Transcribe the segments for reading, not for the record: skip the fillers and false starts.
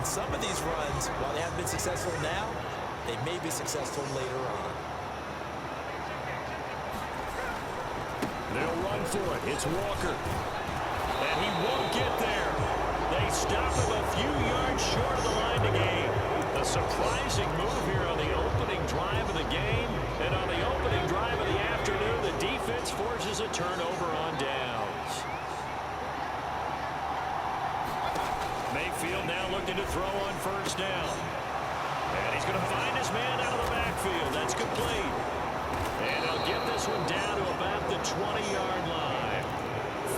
And some of these runs, while they haven't been successful now, they may be successful later on. They'll run for it. It's Walker. And he won't get there. They stop him a few yards short of the line to gain. A surprising move here on the opening drive of the game. And on the opening drive of the afternoon, the defense forces a turnover on downs. Mayfield now looking to throw on first down. And he's going to find his man out of the backfield. That's complete. And he'll get this one down to about the 20-yard line.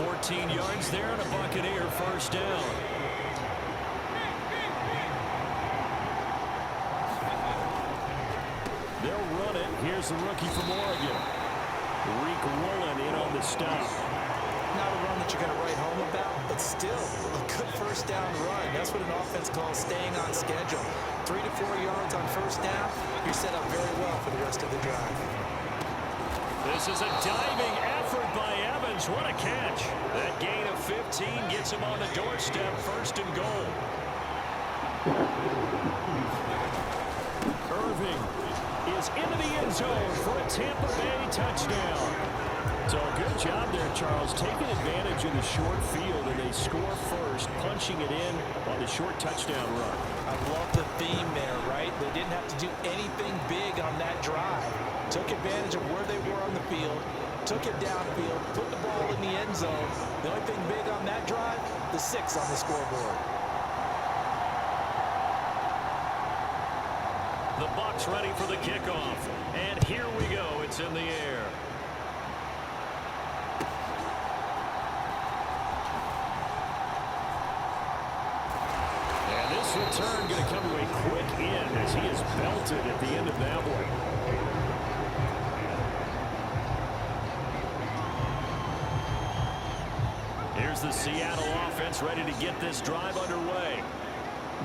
14 yards there and a Buccaneer first down. They'll run it. Here's the rookie from Oregon. Reek Woolen in on the stop. Not a run that you're going to write home about, but still a good first down run. That's what an offense calls staying on schedule. 3 to 4 yards on first down. You're set up very well for the rest of the drive. This is a diving effort by Evans. What a catch. That gain of 15 gets him on the doorstep, first and goal. Irving is into the end zone for a Tampa Bay touchdown. So good job there, Charles, taking advantage of the short field, and they score first, punching it in on the short touchdown run. I love the theme there, right? They didn't have to do anything big on that drive. Took advantage of where they were on the field, took it downfield, put the ball in the end zone. The only thing big on that drive, the 6 on the scoreboard. The Bucs ready for the kickoff. And here we go. It's in the air. And this return going to come to a quick end as he is belted at the end of that one. Here's the Seattle offense ready to get this drive underway.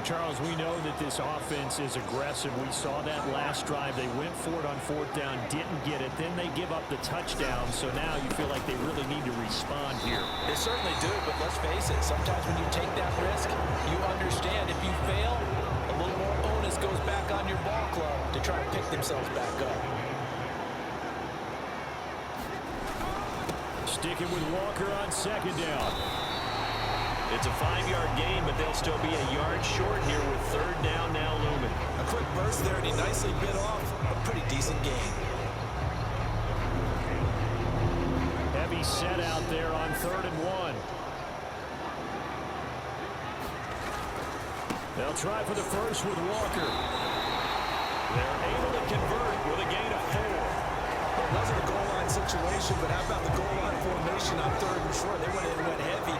Charles, we know that this offense is aggressive. We saw that last drive. They went for it on fourth down, didn't get it. Then they give up the touchdown. So now you feel like they really need to respond here. They certainly do, but let's face it. Sometimes when you take that risk, you understand if you fail, a little more onus goes back on your ball club to try and pick themselves back up. Sticking with Walker on second down. It's a 5-yard gain, but they'll still be a yard short here with third down now looming. A quick burst there, and he nicely bit off a pretty decent gain. Heavy set out there on 3rd and 1. They'll try for the first with Walker. They're able to convert with a gain of 4. Well, it wasn't a goal line situation, but how about the goal line formation on 3rd and short? They went in and went heavy.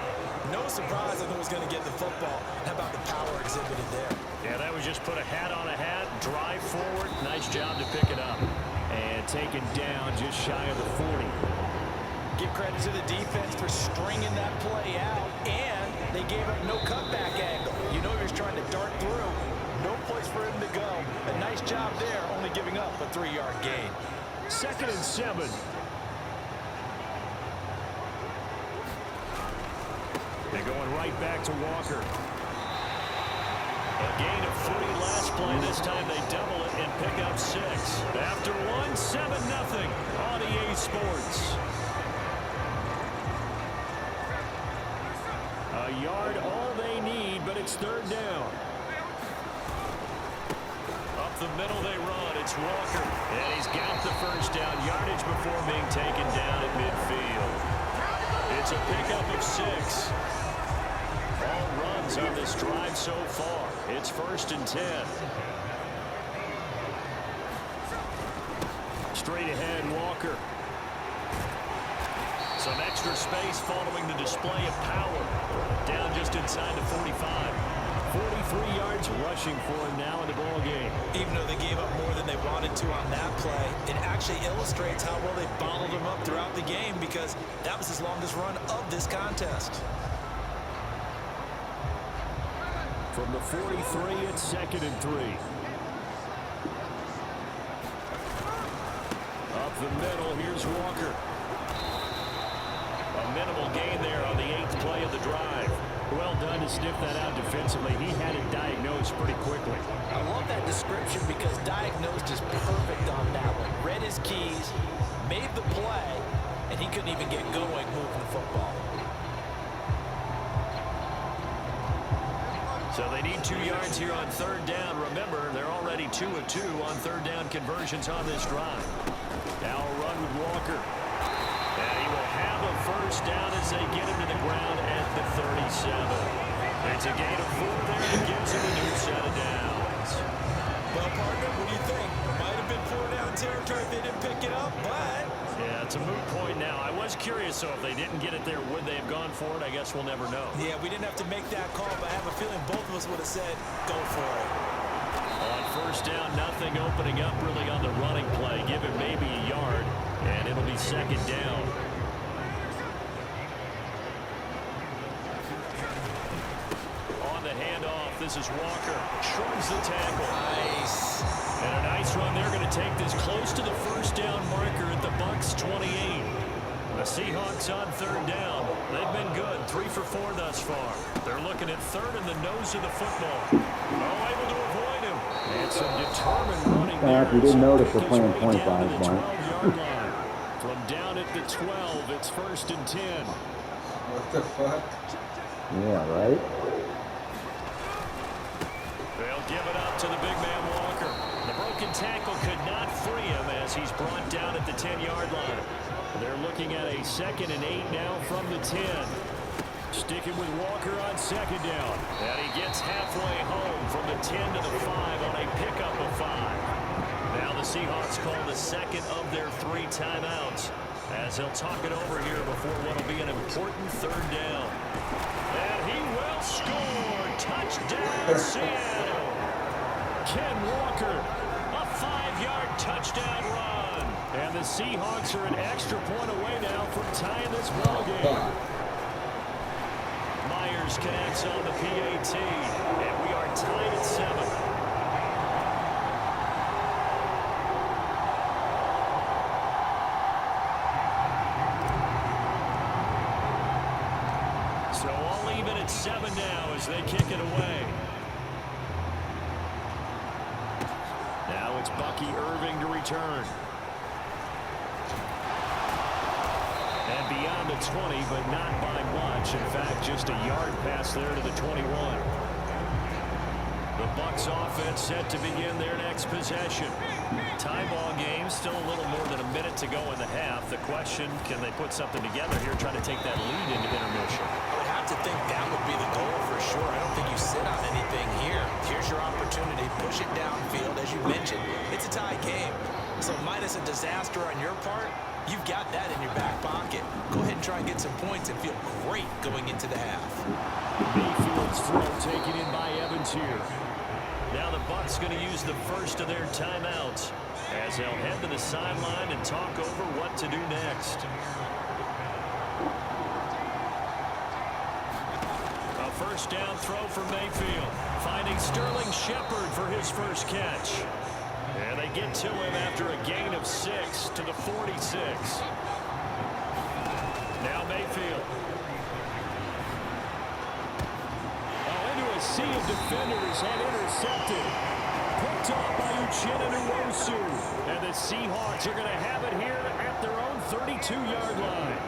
No surprise I think was going to get the football. How about the power exhibited there? Yeah, that was just put a hat on a hat, drive forward. Nice job to pick it up. And taken down just shy of the 40. Give credit to the defense for stringing that play out, and they gave up no cutback angle. You know he was trying to dart through. No place for him to go. A nice job there, only giving up a 3-yard gain. 2nd and 7. They're going right back to Walker. A gain of 3 last play. This time they double it and pick up 6. After 1, 7-0 on EA Sports. A yard all they need, but it's 3rd down. Up the middle they run. It's Walker. And he's got the first down yardage before being taken down at midfield. It's a pickup of 6. All runs on this drive so far. It's 1st and 10. Straight ahead, Walker. Some extra space following the display of power. Down just inside the 45. 43 yards rushing for him now in the ball game. Even though they gave up more than they wanted to on that play, it actually illustrates how well they bottled him up throughout the game, because that was his longest run of this contest. From the 43, it's 2nd and 3. Up the middle, here's Walker. A minimal gain there on the 8th play of the drive. Well done to sniff that out defensively. He had it diagnosed diagnosed pretty quickly. I love that description because diagnosed is perfect on that one. Read his keys, made the play, and he couldn't even get going moving the football. So they need 2 yards here on third down. Remember, they're already 2 of 2 on third down conversions on this drive. Now a run with Walker. And he will have a first down as they get him to the ground at the 37. It's a gain of 4 there and gives him a new set of downs. Well, partner, what do you think? Might have been 4 down territory if they didn't pick it up, but... Yeah, it's a moot point now. I was curious, so if they didn't get it there, would they have gone for it? I guess we'll never know. Yeah, we didn't have to make that call, but I have a feeling both of us would have said, go for it. On first down, nothing opening up really on the running play. Give him maybe a yard, and it'll be second down. On the handoff, this is Walker. Shrugs the tackle. Nice. And a nice run. They're going to take this close to the first down marker at the Bucs 28. The Seahawks on third down. They've been good. 3 for 4 thus far. They're looking at third in the nose of the football. Oh, able to avoid him. And some determined running there. If you didn't notice, we're playing 25, Mark. 12-yard line. From down at the 12, it's first and 10. What the fuck? Yeah, right? They'll give it up to the big man Walker. The broken tackle could not free him as he's brought down at the 10-yard line. They're looking at a 2nd and 8 now from the 10. Sticking with Walker on second down. And he gets halfway home from the 10 to the 5 on a pickup of 5. Now the Seahawks call the second of their 3 timeouts as they'll talk it over here before what will be an important third down. And he will score. Touchdown, Seattle. Ken Walker, a 5-yard touchdown run. And the Seahawks are an extra point away now from tying this ballgame. Myers connects on the PAT, and we are tied at 7. So all even at 7 now as they kick it away. Now it's Bucky Irving to return. And beyond the 20, but not by much. In fact, just a yard pass there to the 21. The Bucs offense set to begin their next possession. Tie ball game, still a little more than a minute to go in the half. The question, can they put something together here, trying to take that lead into intermission? I would have to think that would be the goal for sure. I don't think you sit on anything here. Here's your opportunity. Push it downfield. As you mentioned, it's a tie game. So minus a disaster on your part, you've got that in your back pocket. Go ahead and try and get some points and feel great going into the half. Mayfield's throw taken in by Evans here. Now the Bucs going to use the first of their timeouts as they'll head to the sideline and talk over what to do next. A first down throw for Mayfield, finding Sterling Shepard for his first catch. And they get to him after a gain of 6 to the 46. Now Mayfield. Sea of defenders and intercepted. Picked off by Uchenna Nwosu. And the Seahawks are going to have it here at their own 32-yard line.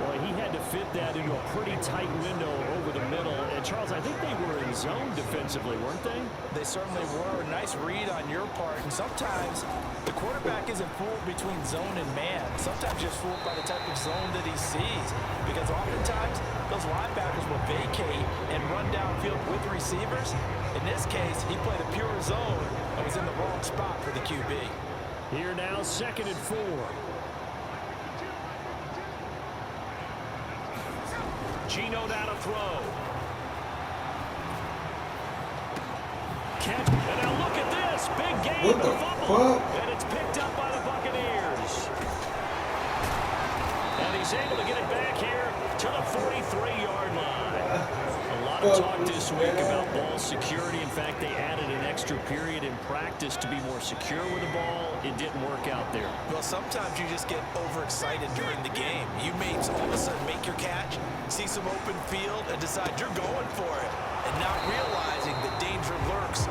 Boy, he had to fit that into a pretty tight window over the middle. And, Charles, I think they were in zone defensively, weren't they? They certainly were. A nice read on your part. And sometimes the quarterback isn't fooled between zone and man. Sometimes you're fooled by the type of zone that he sees. Because oftentimes those linebackers will vacate and run downfield with receivers. In this case, he played a pure zone and was in the wrong spot for the QB. Here now, 2nd and 4. Gino down to throw. Catch. And now look at this. Big game. What the fumble. fuck? And it's picked up by the Buccaneers. And he's able to get it back here to the 43-yard line. A lot of talk this week about ball security. In fact, they added an extra period in practice to be more secure with the ball. It didn't work out there. Well, sometimes you just get overexcited during the game. You may all of a sudden make your catch, see some open field, and decide you're going for it, and not realizing the danger lurks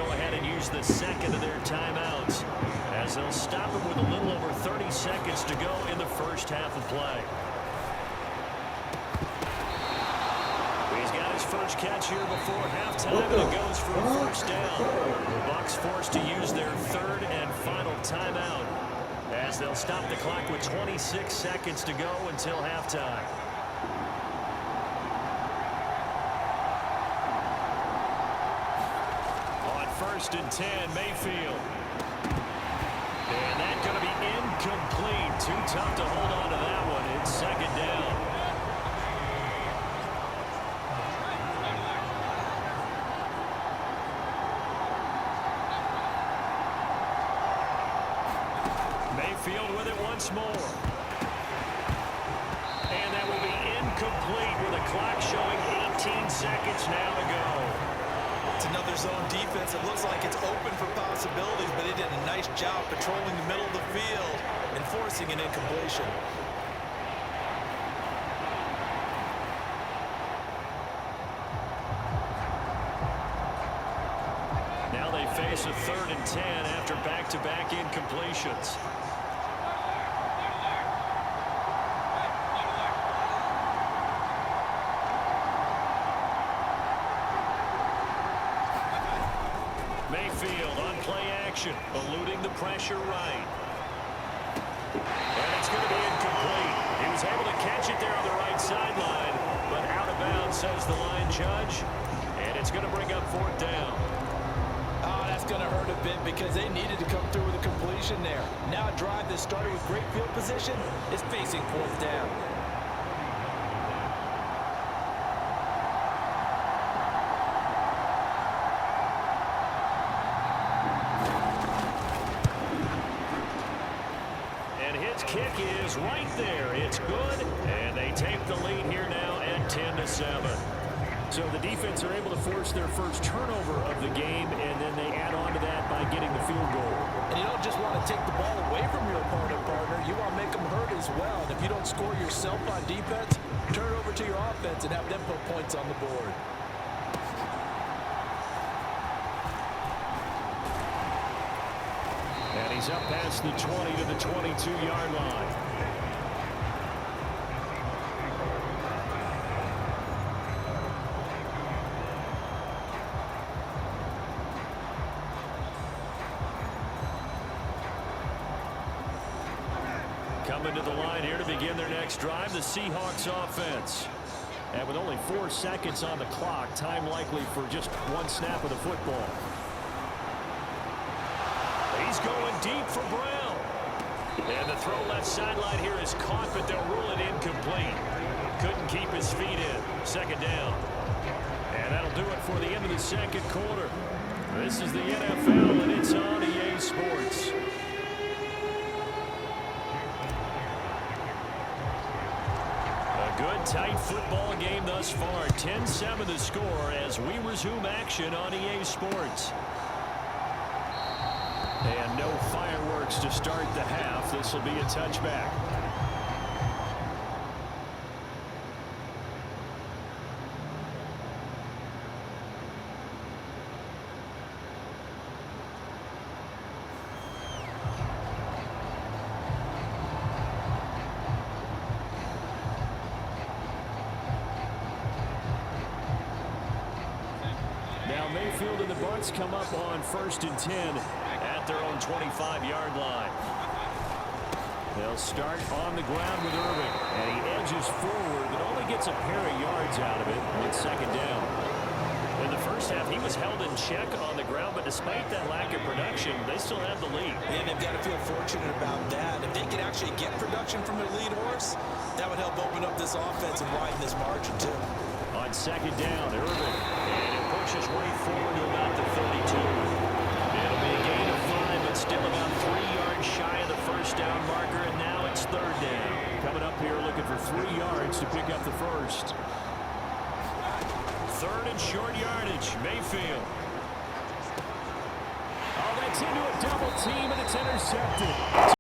go ahead and use the second of their timeouts, as they'll stop him with a little over 30 seconds to go in the first half of play. He's got his first catch here before halftime, and it goes for a first down. The Bucs forced to use their third and final timeout, as they'll stop the clock with 26 seconds to go until halftime. On 1st and 10, Mayfield. And that's going to be incomplete. Too tough to hold on to that one. It's second down. Mayfield with it once more. And that will be incomplete with the clock showing 18 seconds now to go. It's another zone defense. It looks like it's open for possibilities, but they did a nice job patrolling the middle of the field and forcing an incompletion. Now they face a 3rd and 10 after back-to-back incompletions. Mayfield on play action, eluding the pressure right. And it's going to be incomplete. He was able to catch it there on the right sideline, but out of bounds, says the line judge. And it's going to bring up 4th down. Oh, that's going to hurt a bit because they needed to come through with a completion there. Now a drive that started with great field position is facing 4th down. Kick is right there. It's good, and they take the lead here now at 10-7. So the defense are able to force their first turnover of the game, and then they add on to that by getting the field goal. And you don't just want to take the ball away from your opponent, partner. You want to make them hurt as well. And if you don't score yourself on defense, turn it over to your offense and have them put points on the board. And he's up past the 20 to the 22-yard line. Coming to the line here to begin their next drive, the Seahawks offense. And with only 4 seconds on the clock, time likely for just one snap of the football. He's going deep for Brown. And the throw left sideline here is caught, but they'll rule it incomplete. Couldn't keep his feet in. Second down. And that'll do it for the end of the second quarter. This is the NFL, and it's on EA Sports. A good, tight football game thus far. 10-7 the score as we resume action on EA Sports. And no fireworks to start the half. This will be a touchback. Now Mayfield and the Bucs come up on 1st and 10 at their own 25-yard line. They'll start on the ground with Irving, and he edges forward but only gets a pair of yards out of it on second down. In the first half, he was held in check on the ground, but despite that lack of production, they still have the lead. And they've got to feel fortunate about that. If they could actually get production from their lead horse, that would help open up this offense and widen this margin too. On second down, Irving. And it pushes way forward to about the 32. It'll be a gain of 5, but still about 3 yards shy of the first down marker, and now it's third down. Coming up here looking for 3 yards to pick up the first. Third and short yardage, Mayfield. Oh, that's into a double team, and it's intercepted.